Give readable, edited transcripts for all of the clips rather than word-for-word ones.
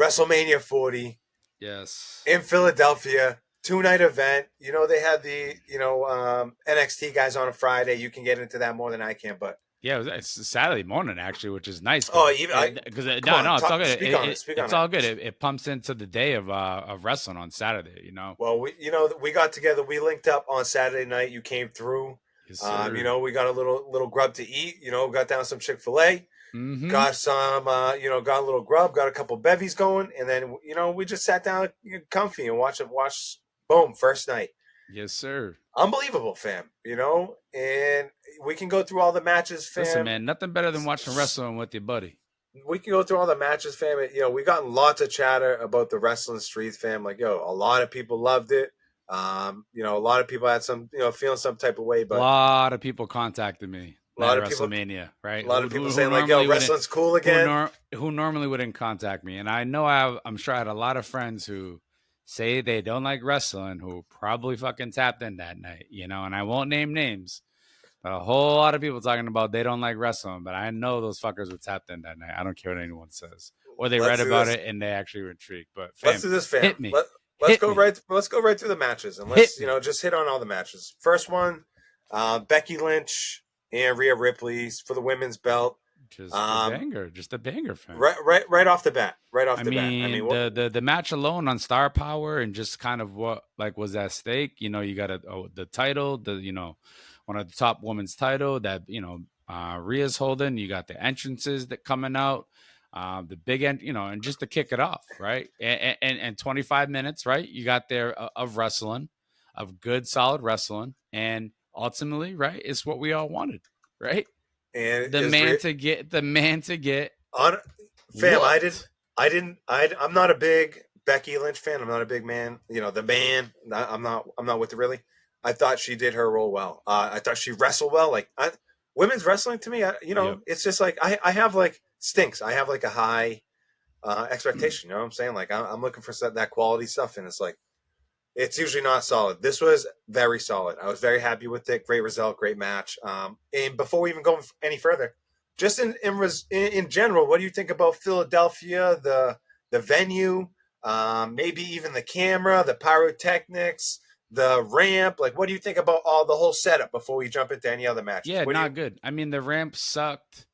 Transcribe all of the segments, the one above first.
WrestleMania 40 Yes. in Philadelphia, 2-night event. You know, they had the NXT guys on a Friday. You can get into that more than I can, but Yeah, it's Saturday morning actually, which is nice come on, it's all good. speak on it. Speak on It's all it. good. It pumps into the day of wrestling on Saturday. You know. Well, we got together. We linked up on Saturday night. You came through. Yes, sir. We got a little grub to eat. Got down some Chick-fil-A. Mm-hmm. Got some, got a little grub. Got a couple bevies going, and then we just sat down comfy and watched. Boom, first night. Yes, sir. Unbelievable, fam. And we can go through all the matches, fam. Listen, man, nothing better than watching wrestling with your buddy. We can go through all the matches, fam. We got lots of chatter about the wrestling streets, fam. Like, a lot of people loved it. A lot of people had some, feeling some type of way. But a lot of people contacted me. A lot of WrestleMania, right? A lot of people saying like, "Yo, wrestling's cool again." Who normally wouldn't contact me, and I know I'm sure I had a lot of friends who say they don't like wrestling who probably fucking tapped in that night, and I won't name names. But a whole lot of people talking about they don't like wrestling, but I know those fuckers were tapped in that night. I don't care what anyone says, or they read about it and they actually were intrigued. But fam, let's do this, fam. Hit me. Let's go right through the matches and let's just hit on all the matches. First one, Becky Lynch and Rhea Ripley for the women's belt. Just a banger, fam. Right off the bat. I mean, the match alone on Star Power and just kind of what was at stake. You got the title, one of the top women's title that Rhea's holding. You got the entrances that coming out, the big end, and just to kick it off, right? And 25 minutes, right? You got there of wrestling, of good solid wrestling, and ultimately, right, it's what we all wanted, right? And the man to get on, fam. Whooped. I'm not a big Becky Lynch fan. I'm not a big man. The man. I'm not with it really. I thought she did her role well. I thought she wrestled well. Women's wrestling to me, it's just like I have like stinks. I have like a high expectation. You know what I'm saying? Like I'm looking for that quality stuff, and it's like it's usually not solid. This was very solid. I was very happy with it. Great result, great match. And before we even go any further, just in general, what do you think about Philadelphia, the venue, maybe even the camera, the pyrotechnics, the ramp? Like, what do you think about the whole setup before we jump into any other matches? Yeah, not good. I mean, the ramp sucked.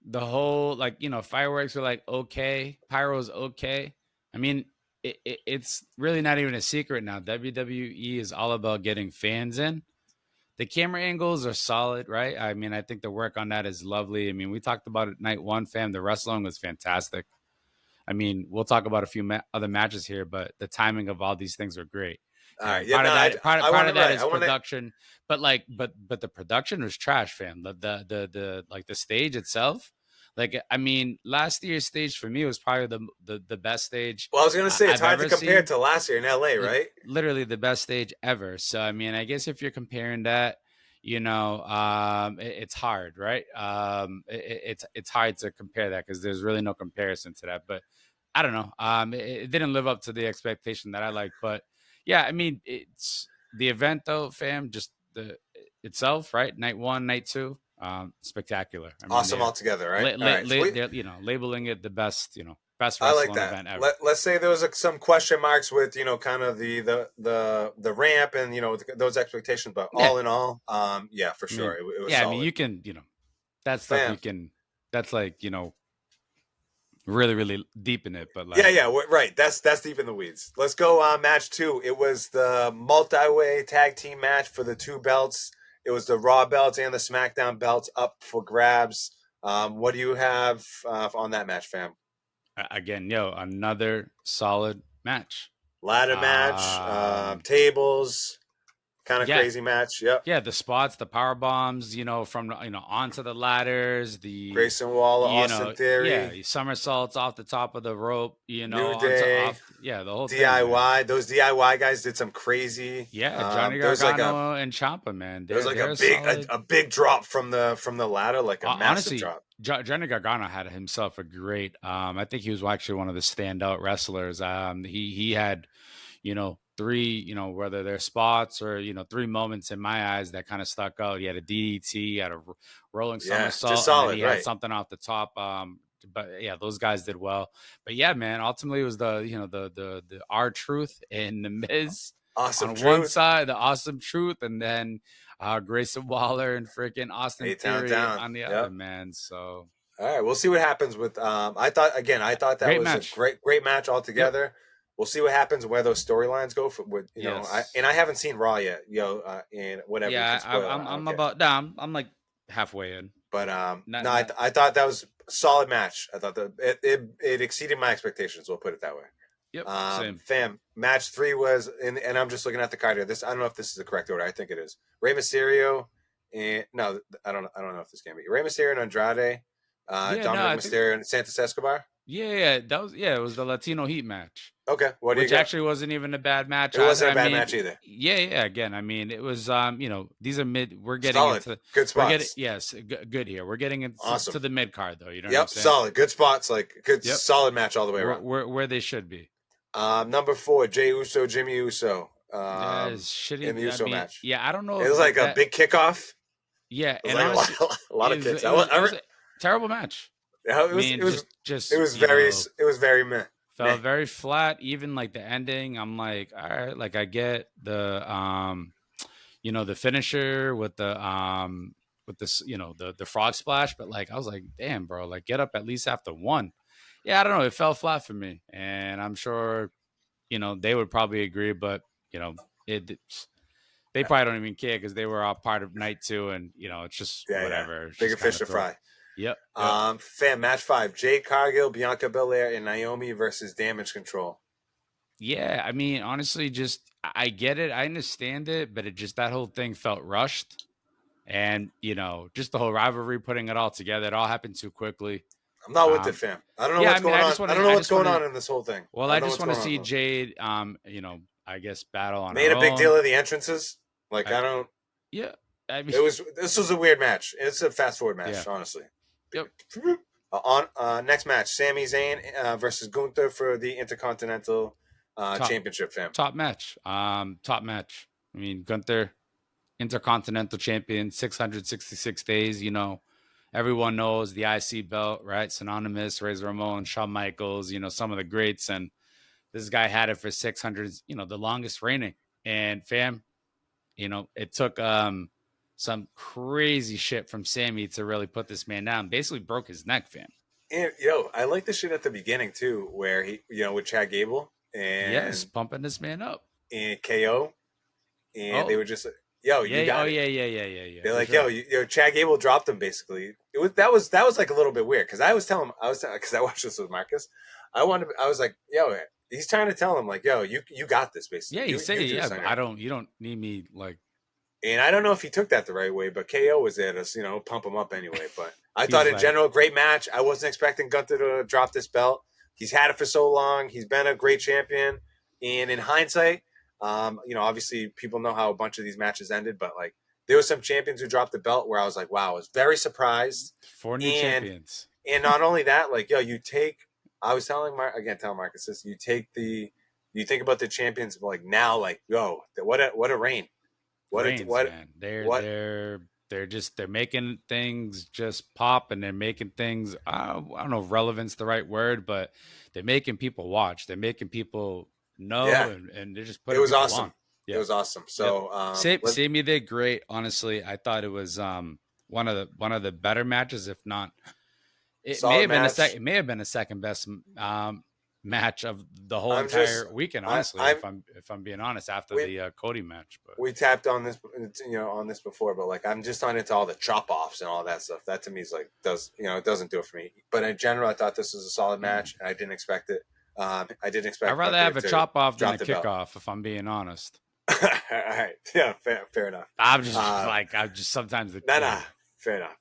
The whole fireworks were okay, pyro's okay. I mean, it's really not even a secret now. WWE is all about getting fans in. The camera angles are solid, right? I mean, I think the work on that is lovely. I mean, we talked about it night one, fam. The wrestling was fantastic. I mean, we'll talk about a few other matches here, but the timing of all these things are great. All right, part of that is production, but the production was trash, fam. The stage itself. I mean, last year's stage for me was probably the best stage. Well, I was going to say, it's hard to compare to last year in LA, right? Literally the best stage ever. So, I mean, I guess if you're comparing that, it's hard, right? It's hard to compare that because there's really no comparison to that. But I don't know. It didn't live up to the expectation that I liked. But, yeah, I mean, it's the event, though, fam, just itself, right? Night one, night two. Spectacular. I mean, awesome altogether, right? They're, labeling it the best, best wrestling event ever. Let's say there was some question marks with, kind of the ramp and, those expectations, but all in all, yeah, for sure. It was solid. I mean, you can, that stuff that's really, really deep in it, but right. That's deep in the weeds. Let's go match 2. It was the multi-way tag team match for the 2 belts. It was the Raw belts and the SmackDown belts up for grabs. What do you have on that match, fam? Again, another solid match. Ladder match, tables, kind of crazy match. Yep. Yeah, the spots, the power bombs, from onto the ladders, the Grayson Waller, Austin Theory, somersaults off the top of the rope, New Day, the whole DIY. Thing, those DIY guys did some crazy. Yeah, Johnny Gargano and Ciampa, man. There was a big drop from the ladder, like a massive drop. Johnny Gargano had himself a great. I think he was actually one of the standout wrestlers. He had, 3, whether they're spots or, 3 moments in my eyes that kind of stuck out. He had a DDT, he had a rolling somersault, solid, and he had something off the top, but yeah, those guys did well. But yeah, man, ultimately it was the R-Truth and the Miz Awesome on one Truth. side, the Awesome Truth, and then Grayson Waller and freaking Austin A-Town Theory Town. on the other, Yep. man. So All right, we'll see what happens with. I thought that great was a match. great match Yep. altogether. We'll see what happens where those storylines go. For with Yes. I haven't seen Raw yet, and whatever you can Yeah, spoil. I I'm don't care. about down. I'm like halfway in. But Not no, not I thought that was a solid match. I thought that it exceeded my expectations. We'll put it that way. Yep, same. Fam, match 3 was, and I'm just looking at the card here. I don't know if this is the correct order. I think it is. Rey Mysterio, and no, I don't know if this can be Rey Mysterio and Andrade, Yeah, no, Dominic I think Mysterio and Santos Escobar. yeah, that was it was the Latino Heat match. Okay, what do you Which got? actually wasn't even a bad match It either. wasn't a I bad mean, match either. yeah. Again, I mean, it was these are mid. We're getting Solid, into good we're getting spots. yes, good here. We're getting into Awesome. to the mid card though. You know what I'm Yep, saying? solid, good spots. Like good, Yep. solid match all the way around. Where they should be. Number 4, Jey Uso, Jimmy Uso. That is In the shitty. I Uso mean, match. yeah, I don't know It if was like a that. big kickoff. Yeah, It was and like honestly, a lot of kicks. it was a terrible match. It I was mean, it was just it was very meh. felt very flat. Even like the ending, I'm like, all right, like I get the finisher with this, the frog splash, but like I was like, damn, bro, like get up at least after one. Yeah, I don't know, it fell flat for me, and I'm sure they would probably agree, but it they probably don't even care because they were all part of night 2, and it's just Yeah. whatever. It's Bigger just kind fish of to throw. fry. Yep. Fam, match 5. Jade Cargill, Bianca Belair, and Naomi versus Damage Control. Yeah, I mean, honestly, just I get it, I understand it, but that whole thing felt rushed, and just the whole rivalry, putting it all together, it all happened too quickly. I'm not with it, fam. I don't know Yeah, I what's mean, going on. I don't know I what's just want going on to. in this whole thing. Well, I I don't know just what's want to going on. see Jade, I guess battle on Made her a big own. deal of the entrances. Like I don't. Yeah, I mean, This was a weird match. It's a fast forward match, yeah. honestly. Yep. Next match, Sami Zayn versus Gunther for the Intercontinental Championship, fam. Top match. Top match. I mean, Gunther, Intercontinental Champion, 666 days. Everyone knows the IC belt, right? Synonymous, Razor Ramon, Shawn Michaels. Some of the greats, and this guy had it for 600. The longest reigning. And fam, it took some crazy shit from Sammy to really put this man down. Basically broke his neck, fam. And I like the shit at the beginning too, where he, with Chad Gable Yes, and pumping this man up. KO, and they Oh, were just, yo, you yeah. got Oh it. yeah. They're For like, sure. Chad Gable dropped him basically. That was like a little bit weird because I was because I watched this with Marcus. I was like, yo, he's trying to tell him like, yo, you got this basically. Yeah, you say do yeah, this but you don't need me like. And I don't know if he took that the right way, but KO was there to pump him up anyway. But I thought He's in like, general, great match. I wasn't expecting Gunther to drop this belt. He's had it for so long. He's been a great champion. And in hindsight, obviously people know how a bunch of these matches ended, but like there were some champions who dropped the belt where I was like, wow, I was very surprised. 4 new champions. And not only that, like, yo, I was telling Marcus this, you think about the champions like now, like, yo, what a reign. Reigns, man. They're making things just pop, and they're making things, I don't know if relevance the right word, but they're making people watch. They're making people know, Yeah. and they're just putting It was people awesome. on. Yeah. It was awesome. So Sammy did great. Honestly, I thought it was one of the better matches, if not. It may have been the second best match of the whole entire weekend. Honestly, if I'm being honest, after the Cody match. But we tapped on this, before. But like, I'm just not into all the chop offs and all that stuff. That to me is like it doesn't do it for me. But in general, I thought this was a solid match, and I didn't expect it. I didn't expect. I'd rather have a chop off than a kickoff, if I'm being honest. All right, yeah, fair enough. I'm just sometimes the fair enough.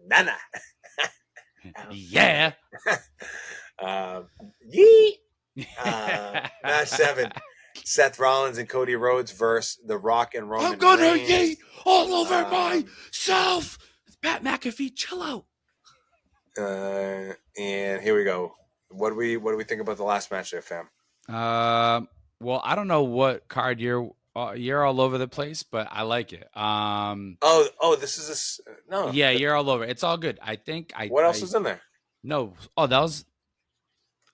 Nana. Yeah. Yee. Match 7: Seth Rollins and Cody Rhodes versus The Rock and Roman Reigns. I'm gonna yeet all over myself. Pat McAfee, chill out. And here we go. What do we think about the last match there, fam? Well, I don't know what card you're you're all over the place, but I like it. This is no. Yeah, you're all over. It's all good. I think What else is in there? no. Oh, that was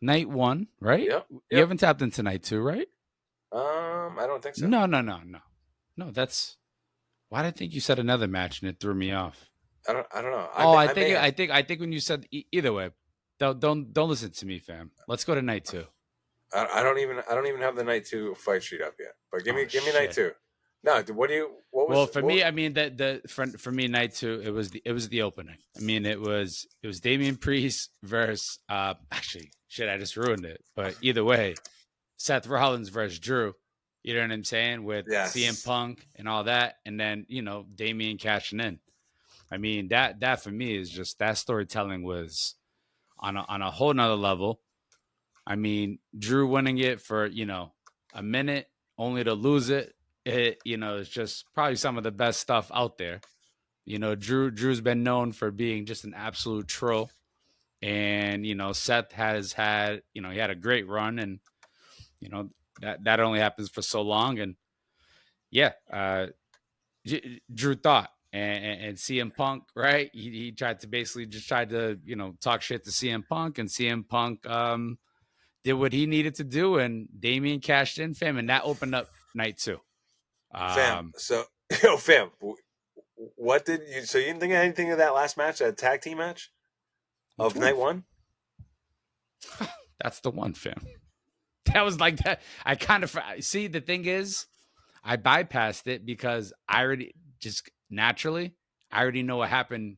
night 1, right? Yep. You haven't tapped into night 2, right? I don't think so. No. No, that's why did I think you said another match and it threw me off. I don't know. I think when you said either way, don't listen to me, fam. Let's go to night 2. I don't even have the night 2 fight sheet up yet. But give me night shit. 2. No, what was Well, for me, I mean for me night 2, it was the opening. I mean it was Damian Priest versus actually shit, I just ruined it. But either way, Seth Rollins versus Drew. You know what I'm saying? With CM Punk and all that, and then Damian cashing in. I mean that for me is just that storytelling was on a whole nother level. I mean, Drew winning it for a minute only to lose it. It's just probably some of the best stuff out there. Drew's been known for being just an absolute troll, and Seth has had he had a great run, and that only happens for so long, and yeah, Drew thought. And CM Punk, right? He tried to basically talk shit to CM Punk, and CM Punk did what he needed to do, and Damian cashed in, fam, and that opened up night 2. Fam, what did you? So you didn't think of anything of that last match, that tag team match of night 1? That's the one, fam. That was like that. I kind of see. The thing is, I bypassed it because I already just naturally, I already know what happened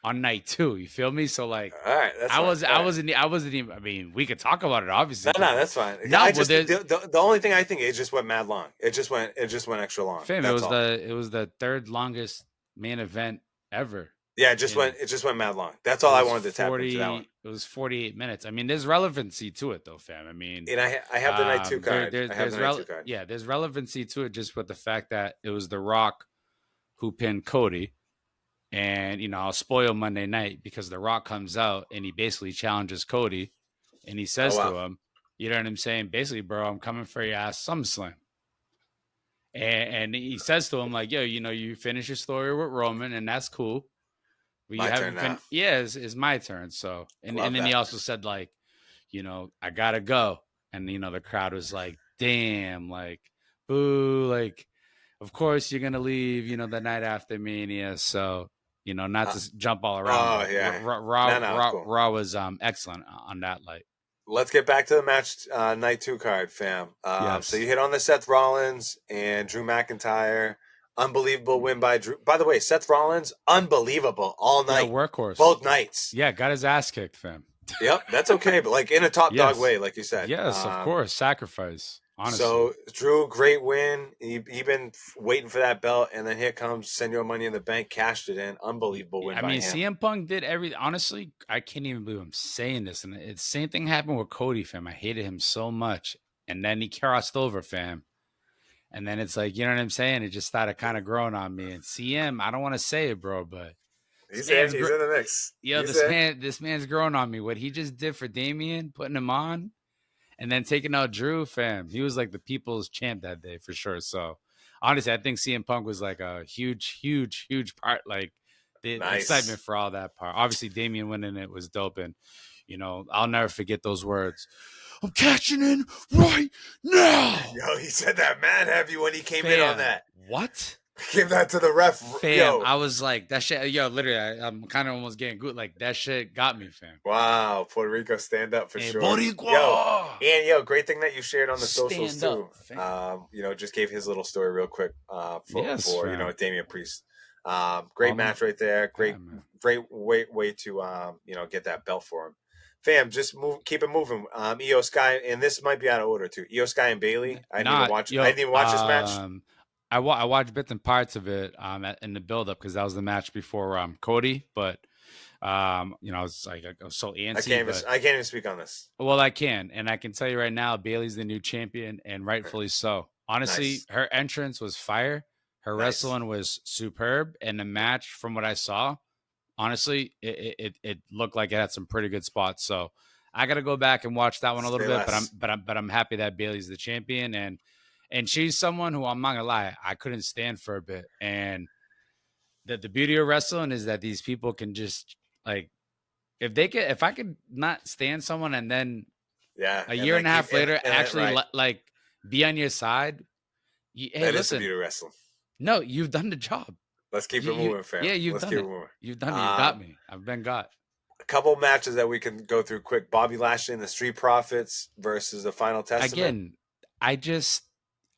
on night 2. You feel me? So like, all right, I wasn't even. I mean, we could talk about it, obviously. No, that's fine. No, the only thing I think it just went mad long. It just went extra long. Fam, it was the third longest main event ever. Yeah, it just went mad long. That's all I wanted to tap into that one. It was 48 minutes. I mean, there's relevancy to it though, fam. I mean, and I have the night 2 card. Yeah, there's relevancy to it just with the fact that it was The Rock who pinned Cody. And, I'll spoil Monday night because The Rock comes out and he basically challenges Cody and he says to him, you know what I'm saying? Basically, bro, I'm coming for your ass SummerSlam. And he says to him, like, yo, you finish your story with Roman and that's cool. But my turn now. Yeah, it's my turn. So, and then he also said, like, I gotta go. And, the crowd was like, damn, like, boo, like, of course you're going to leave, the night after Mania. So, not to jump all around. Oh, yeah. Raw was excellent on that light. Let's get back to the match night 2 card, fam. Yes. So you hit on the Seth Rollins and Drew McIntyre. Unbelievable win by Drew. By the way, Seth Rollins, unbelievable all night. Yeah, workhorse. Both nights. Yeah, got his ass kicked, fam. Yep, that's okay. But like in a top dog way, like you said. Yes, of course. Sacrifice. Honestly. So Drew, great win. He been waiting for that belt, and then here comes Senor Money in the Bank, cashed it in. Unbelievable win. I mean, CM Punk did everything. Honestly, I can't even believe I'm saying this. And the same thing happened with Cody, fam. I hated him so much, and then he crossed over, fam. And then it's like, you know what I'm saying? It just started kind of growing on me. And CM, I don't want to say it, bro, but he's in the mix. Yo, this man's growing on me. What he just did for Damian, putting him on. And then taking out Drew, fam, he was like the people's champ that day for sure. So, honestly, I think CM Punk was like a huge, huge, huge part. Like the excitement for all that part. Obviously, Damian winning it was dope, and I'll never forget those words. I'm catching in right now. Yo, he said that mad heavy when he came in on that. What? Give that to the ref. Fam, yo. I was like, that shit, yo, literally, I'm kind of almost getting good. Like, that shit got me, fam. Wow, Puerto Rico, stand up for sure. Boricua. Yo, great thing that you shared on the socials, too. Just gave his little story real quick for Damian Priest. Great match right there. Great way to, get that belt for him. Fam, just keep it moving. Io Sky, and this might be out of order, too. Io Sky and Bailey. I didn't even watch this match. I watched bits and parts of it in the build-up because that was the match before Cody. But I was so antsy. I can't even speak on this. Well, I can, and I can tell you right now, Bailey's the new champion, and rightfully so. Honestly, her entrance was fire. Her wrestling was superb, and the match, from what I saw, honestly, it looked like it had some pretty good spots. So I got to go back and watch that one a little bit. But I'm happy that Bailey's the champion, and And she's someone who, I'm not gonna lie, I couldn't stand for a bit. And the beauty of wrestling is that these people can just like, if I could not stand someone and then Yeah, a and year then and a half later actually right. like be on your side, hey, That is the listen, beauty of wrestling. no, you've done the job. Let's keep it moving, fam. Yeah, you've Let's done keep it it. moving. You've done it. You've got me. I've been got. A couple matches that we can go through quick. Bobby Lashley and the Street Profits versus the Final Testament. Again,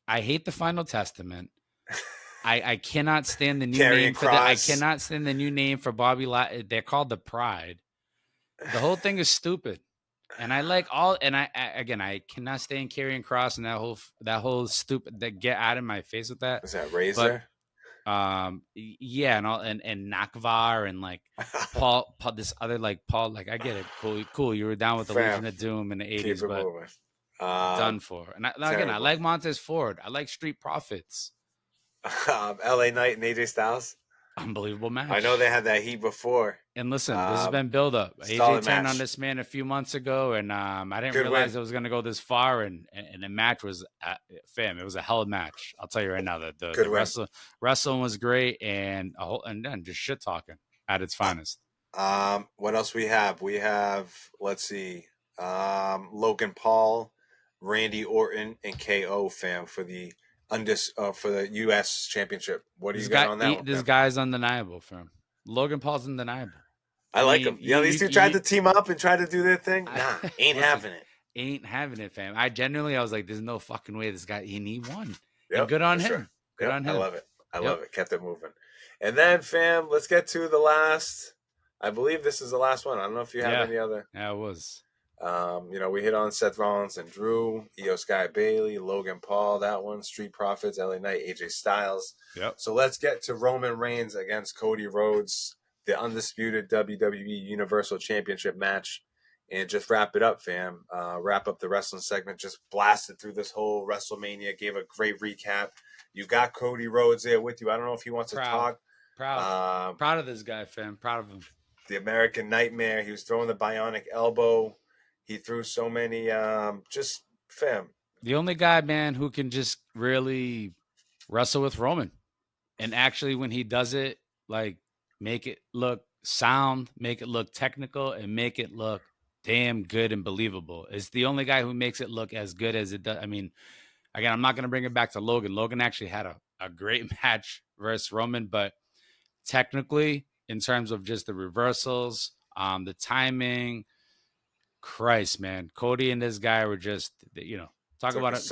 I hate the Final Testament. I cannot stand the new name for that. I cannot stand the new name for Bobby Lashley. They're called the Pride. The whole thing is stupid. And I like all, and I cannot stand Karrion Kross and that whole stupid, that get out of my face with that. Is that Razor? Yeah, and all, and Nakvar and like Paul, this other like Paul, like I get it, cool. You were down with the Legion of Doom in the '80s, but done for. And I like Montez Ford. I like Street Profits. LA Knight and AJ Styles. Unbelievable match. I know they had that heat before. And listen, this has been build up. AJ turned on this man a few months ago, and I didn't realize it was going to go this far. And the match was, fam, it was a hell of a match. I'll tell you right now that the wrestling was great, and then just shit talking at its finest. What else we have? We have, let's see, Logan Paul, Randy Orton, and KO, fam, for the for the U.S. Championship. What do you got on that one? This guy's undeniable, fam. Logan Paul's undeniable. I like him. These two tried to team up and try to do their thing. Nah, having it. Ain't having it, fam. I was like, there's no fucking way this guy, he won. Yep, and good on him. Sure. Good on him. I love it. I love it. Kept it moving. And then, fam, let's get to the last. I believe this is the last one. I don't know if you have any other. Yeah, it was. We hit on Seth Rollins and Drew, Io Sky Bailey, Logan Paul, that one, Street Profits, LA Knight, AJ Styles. Yep. So let's get to Roman Reigns against Cody Rhodes, the undisputed WWE Universal Championship match, and just wrap it up, fam. Wrap up the wrestling segment. Just blasted through this whole WrestleMania, gave a great recap. You got Cody Rhodes there with you. I don't know if he wants to talk. Proud of this guy, fam. Proud of him. The American Nightmare. He was throwing the bionic elbow. He threw so many, just fam. The only guy, man, who can just really wrestle with Roman. And actually, when he does it, like, make it look sound, make it look technical, and make it look damn good and believable. It's the only guy who makes it look as good as it does. I mean, again, I'm not going to bring it back to Logan. Logan actually had a great match versus Roman, but technically, in terms of just the reversals, the timing, Christ, man, Cody and this guy were just, talk about it.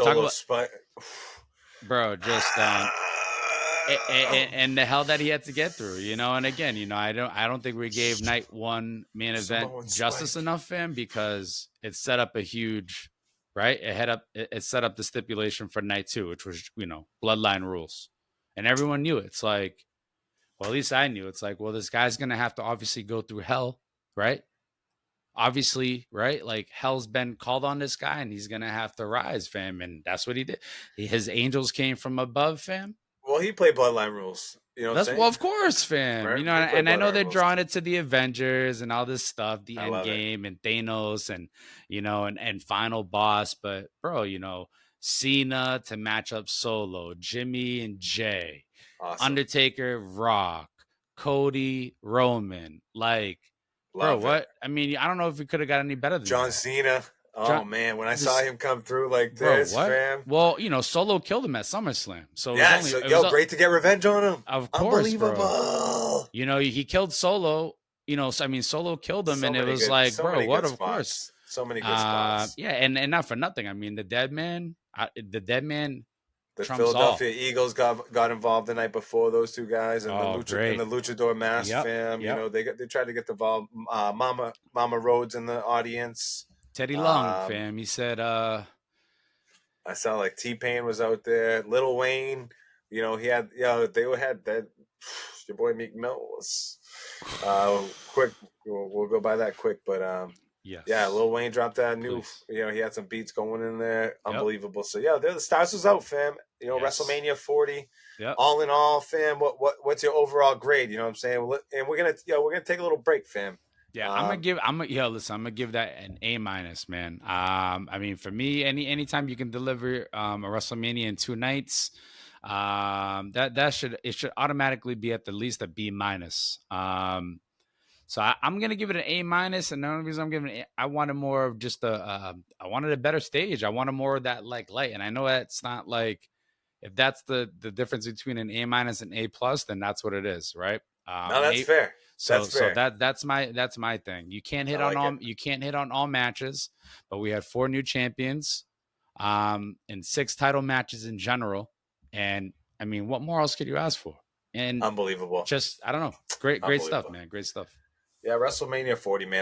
Bro, just and the hell that he had to get through, And again, I don't think we gave night one main event justice enough, fam, because it set up a huge, right? It set up the stipulation for night two, which was, bloodline rules, and everyone knew it. It's like, well, at least I knew. It's like, well, this guy's gonna have to obviously go through hell, right? Obviously, right? Like, hell's been called on this guy, and he's gonna have to rise, fam. And that's what he did. His angels came from above, fam. Well, he played bloodline rules. Well, of course, fam. Right? And I know they're drawing it to the Avengers and all this stuff, the Endgame and Thanos, and and Final Boss. But bro, Cena to match up Solo, Jimmy and Jay, awesome. Undertaker, Rock, Cody, Roman, like. Bro, what? I mean, I don't know if we could have got any better than John Cena. Oh, man. When I saw him come through like this, fam. Well, Solo killed him at SummerSlam. So great to get revenge on him. Of course, unbelievable. Bro. He killed Solo. Solo killed him, and it was like, bro, what? Of course. So many good spots. Yeah, and not for nothing. I mean, the dead man. The Philadelphia Eagles got involved the night before, those two guys, and the Luchador Mask fam. Yep. They tried to get involved. Mama Rhodes in the audience. Teddy Long, fam. He said, I saw like T-Pain was out there. Lil Wayne, he had, they had that. Your boy Meek Mill was quick. We'll go by that quick, but yes. Yeah, Lil Wayne dropped that new. He had some beats going in there, unbelievable. So the stars was out, fam. Yes. WrestleMania 40. Yep. All in all, fam. What's your overall grade? You know what I'm saying? And we're gonna take a little break, fam. Yeah, listen, I'm gonna give that an A minus, man. I mean, for me, anytime you can deliver a WrestleMania in 2 nights, it should automatically be at the least a B minus. So I'm gonna give it an A minus, and the only reason I'm giving it, I wanted more of just I wanted a better stage. I wanted more of that like light, and I know that's not like, if that's the difference between an A minus and A plus, then that's what it is, right? No, that's fair. So That's fair. that's my thing. You can't hit I like on all it. you can't hit on all matches, but we had 4 new champions, and 6 title matches in general, and I mean, what more else could you ask for? And Unbelievable. just I don't know, great stuff, Unbelievable. man, great stuff. Yeah, WrestleMania 40, man.